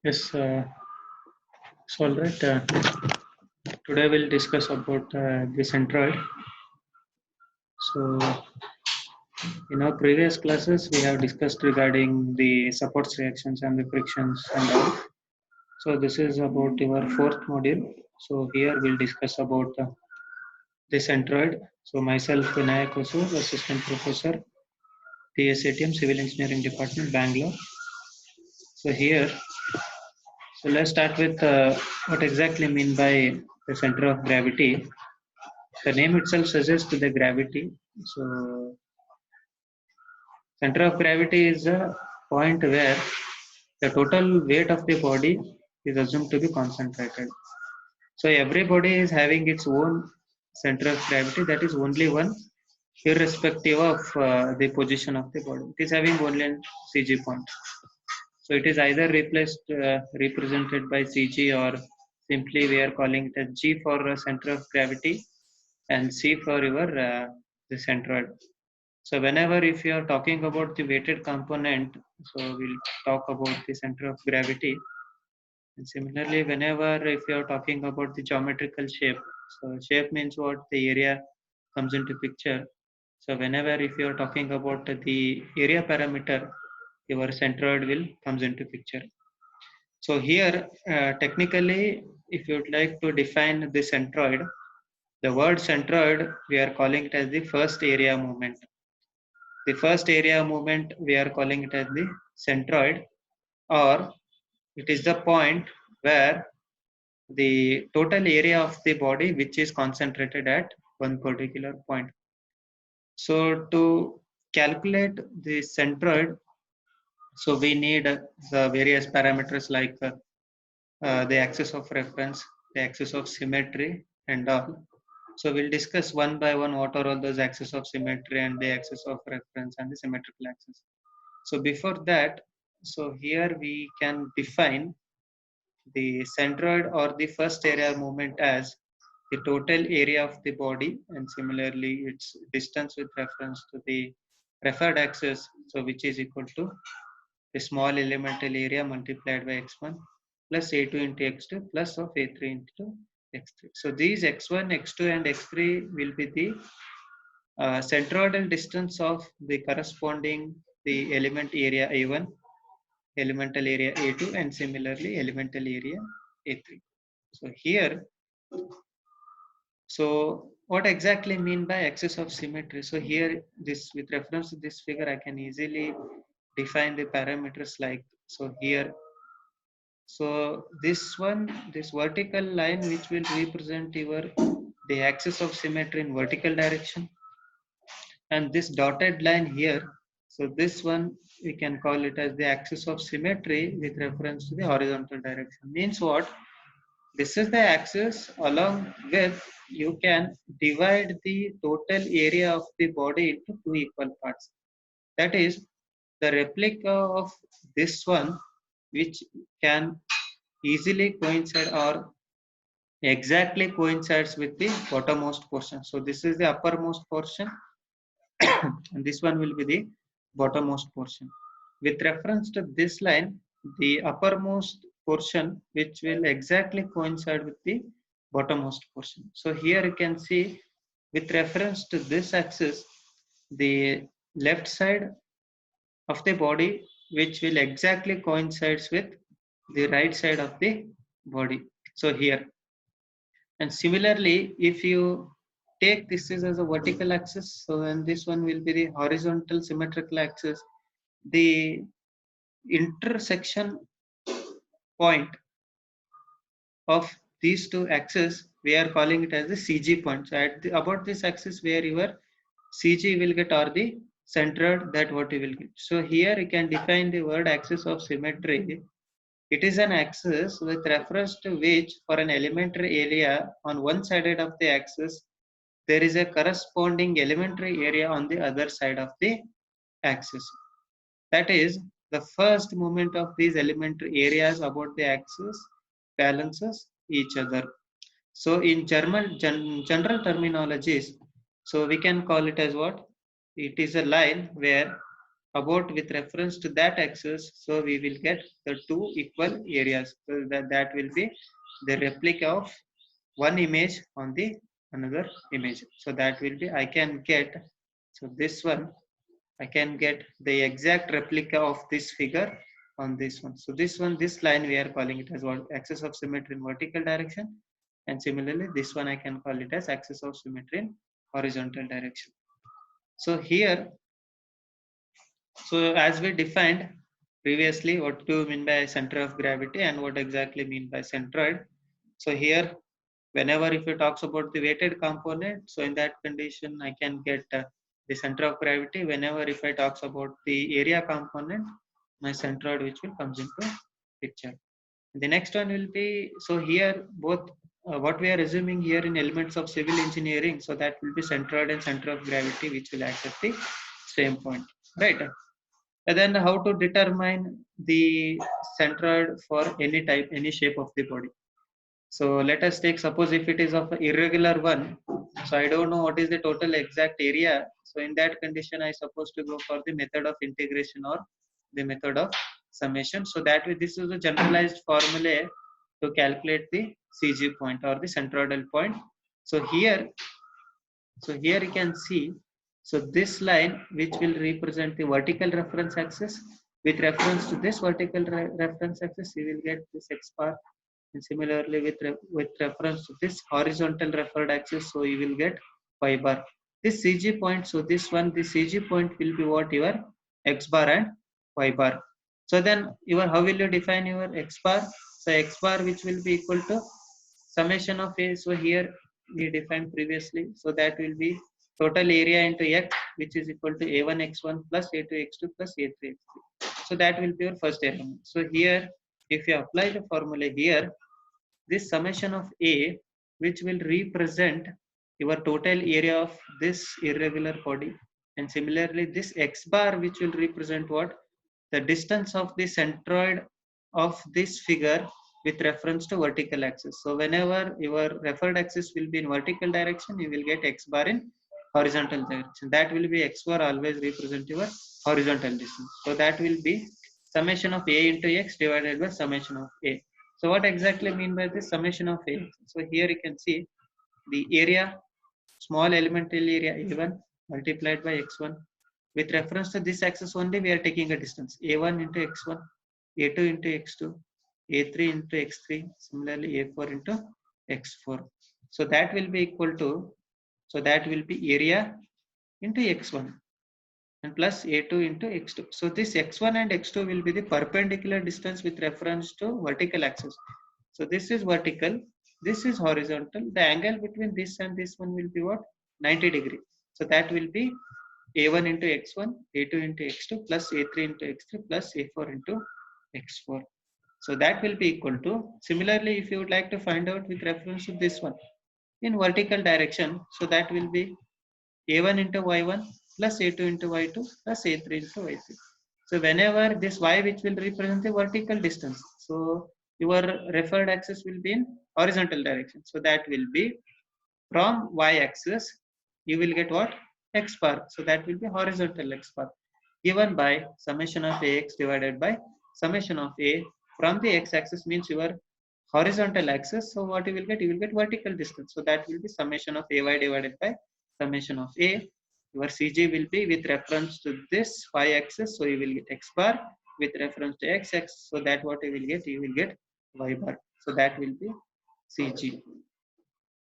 Yes, so all right. Today we'll discuss about the centroid. So, in our previous classes, we have discussed regarding the supports reactions and the frictions and all. So, this is about your fourth module. So, here we'll discuss about the centroid. So, myself, Vinayak Osu, Assistant Professor, PSATM, Civil Engineering Department, Bangalore. So, here, so let's start with what exactly mean by the center of gravity. The name itself suggests the gravity. So, center of gravity is a point where the total weight of the body is assumed to be concentrated. So, every body is having its own center of gravity, that is only one, irrespective of the position of the body. It is having only a CG point. So, it is either represented by CG, or simply we are calling it as G for center of gravity and C for your the centroid. So whenever if you are talking about the weighted component, so we'll talk about the center of gravity. And similarly, whenever if you are talking about the geometrical shape, so shape means what? The area comes into picture. So whenever if you are talking about the area parameter, your centroid will comes into picture. So here, technically, if you would like to define the centroid, the word centroid, we are calling it as the first area moment. The first area movement, we are calling it as the centroid, or it is the point where the total area of the body which is concentrated at one particular point. So to calculate the centroid, so we need the various parameters like the axis of reference, the axis of symmetry, and all. So we'll discuss one by one what are all those axes of symmetry and the axis of reference and the symmetrical axis. So before that, so here we can define the centroid or the first area movement as the total area of the body, and similarly its distance with reference to the referred axis, so which is equal to the small elemental area multiplied by x1 plus a2 into x2 plus of a3 into x3. So these x1, x2 and x3 will be the centroidal distance of the corresponding the element area a1, elemental area A2, and similarly elemental area A3. So here, so what exactly mean by axis of symmetry? So here, this with reference to this figure, I can easily define the parameters like, so here, so this one, this vertical line which will represent your the axis of symmetry in vertical direction, and this dotted line here, so this one we can call it as the axis of symmetry with reference to the horizontal direction. Means what? This is the axis along with you can divide the total area of the body into two equal parts. That is the replica of this one, which can easily coincide or exactly coincides with the bottommost portion. So this is the uppermost portion and this one will be the bottommost portion. With reference to this line, the uppermost portion which will exactly coincide with the bottommost portion. So here you can see with reference to this axis, the left side of the body which will exactly coincides with the right side of the body. So here, and similarly, if you take this is as a vertical axis, so and this one will be the horizontal symmetrical axis. The intersection point of these two axes, we are calling it as the CG point. So at the, about this axis where your CG will get or the centered, that what you will get. So here you can define the word axis of symmetry. It is an axis with reference to which for an elementary area on one side of the axis, there is a corresponding elementary area on the other side of the axis. That is, the first moment of these elementary areas about the axis balances each other. So in general terminologies, so we can call it as what? It is a line where about with reference to that axis, so we will get the two equal areas. So that will be the replica of one image on the another image. So that will be, I can get, so this one, I can get the exact replica of this figure on this one. So this one, this line we are calling it as what axis of symmetry in vertical direction, and similarly this one I can call it as axis of symmetry in horizontal direction. So here, so as we defined previously, what do you mean by center of gravity and what exactly mean by centroid. So here, whenever if it talks about the weighted component, so in that condition I can get the center of gravity. Whenever if I talks about the area component, my centroid which will comes into picture. The next one will be, so here both what we are assuming here in elements of civil engineering, so that will be centroid and center of gravity which will act at the same point, right? And then how to determine the centroid for any type, any shape of the body. So let us take, suppose if it is of a irregular one, so I don't know what is the total exact area. So in that condition, I supposed to go for the method of integration or the method of summation. So that way, this is a generalized formula to calculate the CG point or the centroidal point. So here you can see, so this line which will represent the vertical reference axis, with reference to this vertical reference axis, you will get this x bar, and similarly with reference to this horizontal referred axis, so you will get y bar. This CG point, so this one, the CG point will be what, your x bar and y bar. So then your, how will you define your x bar? So x bar which will be equal to summation of A. So here we defined previously, so that will be total area into x, which is equal to a1 x1 plus a2 x2 plus a3 x3. So that will be your first element. So here, if you apply the formula here, this summation of A, which will represent your total area of this irregular body, and similarly this x bar which will represent what, the distance of the centroid of this figure with reference to vertical axis. So whenever your referred axis will be in vertical direction, you will get x bar in horizontal direction. That will be x bar always represent your horizontal distance. So that will be summation of A into x divided by summation of A. So what exactly mean by this summation of A? So here you can see the area, small elemental area A1 multiplied by x1. With reference to this axis only, we are taking a distance A1 into x1, A2 into x2, A3 into x3, similarly A4 into x4. So that will be equal to, so that will be area into x1 and plus A2 into x2. So this x1 and x2 will be the perpendicular distance with reference to vertical axis. So this is vertical, this is horizontal. The angle between this and this one will be what? 90 degree. So that will be A1 into x1, A2 into x2 plus A3 into x3 plus A4 into x4. So that will be equal to, similarly if you would like to find out with reference to this one in vertical direction, so that will be a1 into y1 plus a2 into y2 plus a3 into y3. So whenever this y which will represent the vertical distance, so your referred axis will be in horizontal direction. So that will be from y axis, you will get what? X bar. So that will be horizontal x bar given by summation of ax divided by summation of a from the x axis means your horizontal axis. So what you will get? You will get vertical distance. So that will be summation of ay divided by summation of a. Your CG will be with reference to this y axis. So you will get x bar with reference to x axis. So that what you will get? You will get y bar. So that will be CG.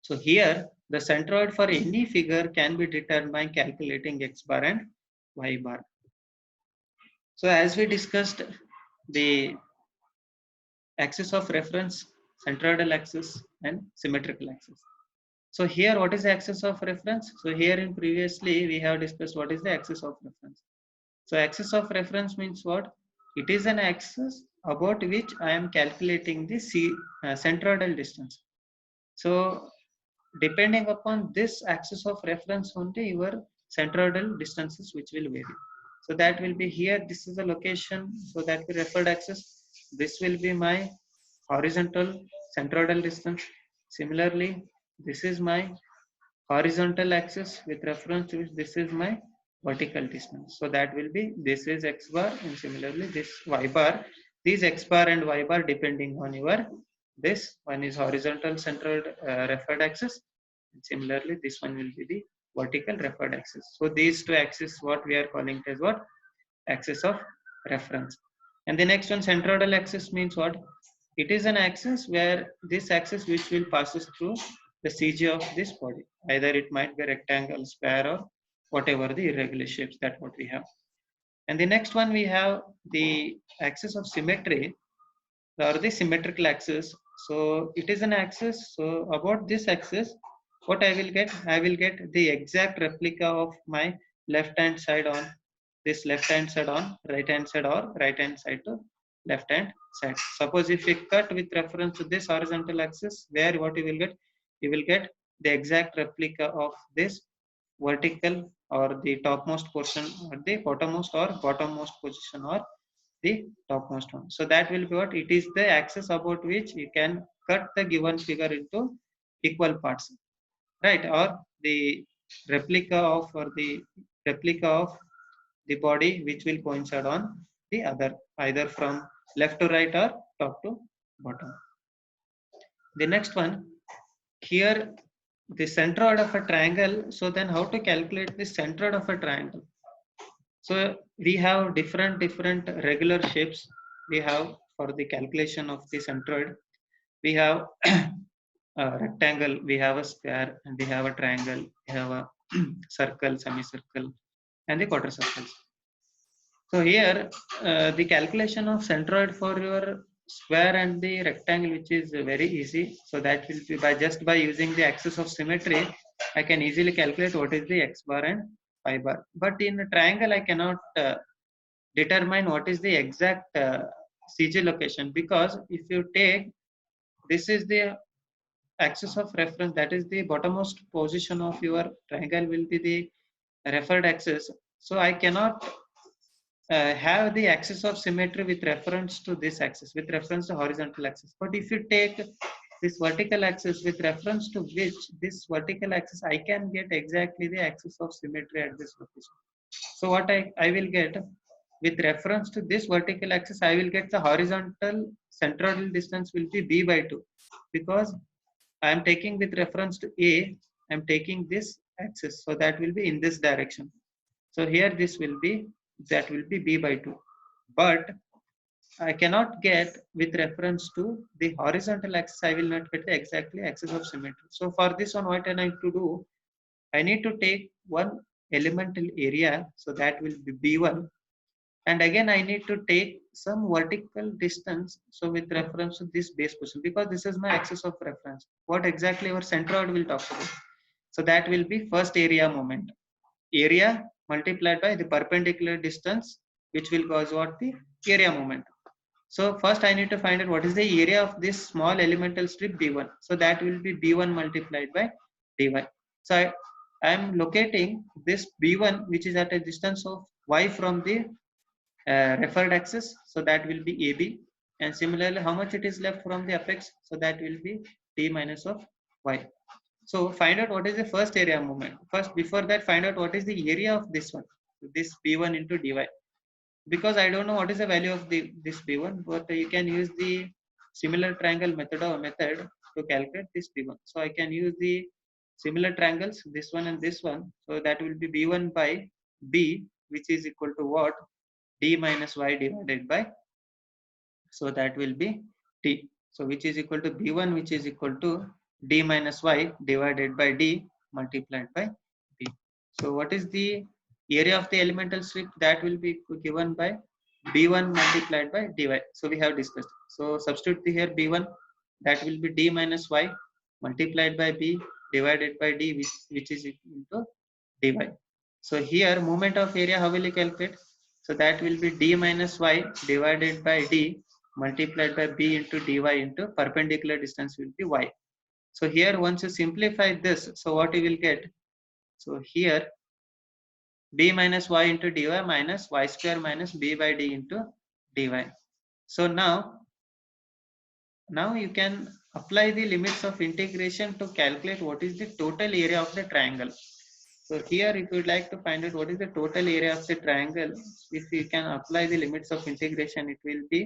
So here the centroid for any figure can be determined by calculating x bar and y bar. So as we discussed the axis of reference, centroidal axis and symmetrical axis. So here what is the axis of reference? So here in previously we have discussed what is the axis of reference. So axis of reference means what? It is an axis about which I am calculating the centroidal distance. So depending upon this axis of reference only your centroidal distances which will vary. So that will be here, this is the location, so that we referred axis, this will be my horizontal centroidal distance. Similarly, this is my horizontal axis with reference to which this is my vertical distance. So that will be, this is x bar, and similarly this y bar. These x bar and y bar depending on your, this one is horizontal centered referred axis, and similarly this one will be the vertical referred axis. So these two axes what we are calling as what, axis of reference. And the next one, centroidal axis, means what? It is an axis where this axis which will passes through the CG of this body. Either it might be rectangle, square, or whatever the irregular shapes that what we have. And the next one we have the axis of symmetry, or the symmetrical axis. So it is an axis. So about this axis, what I will get? I will get the exact replica of my left hand side on this left hand side on right hand side, or right hand side to left hand side. Suppose if we cut with reference to this horizontal axis, where what you will get? You will get the exact replica of this vertical, or the topmost portion, or the bottommost or bottommost position, or the topmost one. So that will be what? It is the axis about which you can cut the given figure into equal parts, right? Or the replica of, or the replica of the body which will coincide on the other, either from left to right or top to bottom. The next one, here the centroid of a triangle. So then how to calculate the centroid of a triangle? So we have different regular shapes we have for the calculation of the centroid. We have a rectangle, we have a square, and we have a triangle, we have a circle, semicircle, and the quarter circles. So here the calculation of centroid for your square and the rectangle, which is very easy. So that will be by using the axis of symmetry, I can easily calculate what is the x bar and y bar. But in a triangle, I cannot determine what is the exact CG location, because if you take, this is the axis of reference, that is the bottommost position of your triangle will be the referred axis. So I cannot have the axis of symmetry with reference to this axis, with reference to horizontal axis. But if you take this vertical axis with reference to which this vertical axis, I can get exactly the axis of symmetry at this location. So what I will get, with reference to this vertical axis, I will get the horizontal centroidal distance will be b by 2, because I am taking with reference to A, I am taking this axis, so that will be in this direction. So here this will be, that will be b by 2. But I cannot get with reference to the horizontal axis, I will not get the exactly axis of symmetry. So for this one, what I need to do, I need to take one elemental area, so that will be b1, and again I need to take some vertical distance, so with reference to this base position, because this is my axis of reference. What exactly our centroid will talk about? So that will be first area moment, area multiplied by the perpendicular distance, which will cause what? The area moment. So first I need to find out what is the area of this small elemental strip b1. So that will be b1 multiplied by dy. So I am locating this b1, which is at a distance of y from the referred axis. So that will be AB. And similarly, how much it is left from the apex? So that will be t minus of y. So find out what is the first area moment. First, before that, find out what is the area of this one, this b1 into dy. Because I don't know what is the value of this b1, but you can use the similar triangle method to calculate this b1. So I can use the similar triangles, this one and this one. So that will be b1 by b, which is equal to what? D minus y divided by, so that will be t. So which is equal to b1, which is equal to d minus y divided by d multiplied by b. So what is the area of the elemental strip? That will be given by b1 multiplied by dy. So we have discussed. So substitute here b1, that will be d minus y multiplied by b divided by d, which is equal to dy. So here moment of area, how will you calculate? So that will be d minus y divided by d multiplied by b into dy into perpendicular distance will be y. So here once you simplify this, so what you will get? So here b minus y into dy minus y square minus b by d into dy. So now you can apply the limits of integration to calculate what is the total area of the triangle. So here, if you would like to find out what is the total area of the triangle, if you can apply the limits of integration, it will be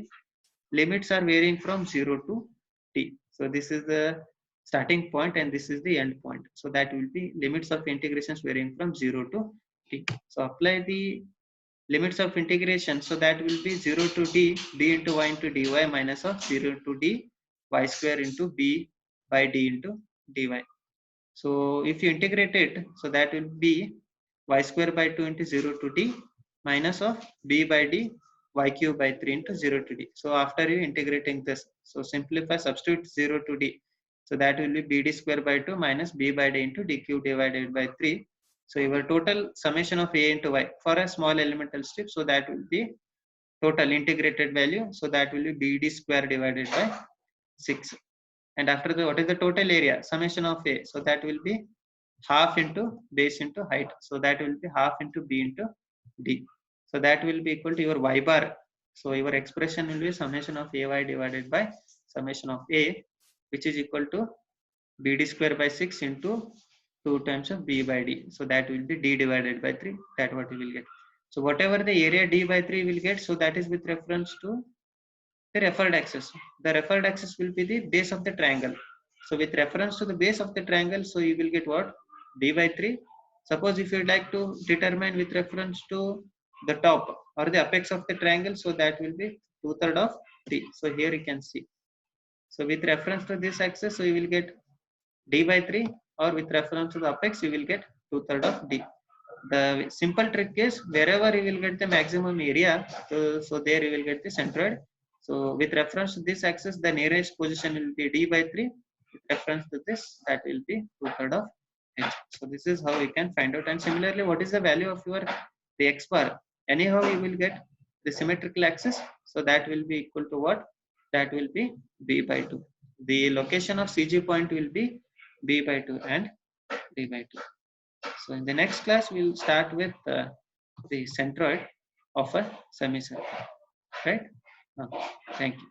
limits are varying from 0 to t. So this is the starting point and this is the end point. So that will be limits of integrations varying from 0 to t. So apply the limits of integration. So that will be 0 to d into y into dy minus of 0 to d y square into b by d into dy. So if you integrate it, so that will be y square by 2 into 0 to d minus of b by d y cube by 3 into 0 to d. So after you integrating this, so simplify, substitute 0 to d. So that will be bd square by 2 minus b by d into d cube divided by 3. So your total summation of a into y for a small elemental strip, so that will be total integrated value. So that will be bd square divided by 6. And after the, what is the total area? Summation of a. So that will be half into base into height. So that will be half into b into d. So that will be equal to your y bar. So your expression will be summation of ay divided by summation of a, which is equal to bd square by 6 into 2 times of b by d. So that will be d divided by 3. That what you will get. So whatever the area d by 3 will get, so that is with reference to the referred axis. The referred axis will be the base of the triangle. So with reference to the base of the triangle, so you will get what? D by 3. Suppose if you would like to determine with reference to the top or the apex of the triangle, so that will be 2/3 of d. So here you can see. So with reference to this axis, so you will get d by 3, or with reference to the apex, you will get 2/3 of d. The simple trick is wherever you will get the maximum area, so there you will get the centroid. So with reference to this axis, the nearest position will be d by 3. With reference to this, that will be 2/3 of h. So this is how you can find out. And similarly, what is the value of your the x bar? Anyhow, you will get the symmetrical axis. So that will be equal to what? That will be b by 2. The location of CG point will be b by 2 and d by 2. So in the next class, we'll start with the centroid of a semicircle, right? Okay. Thank you.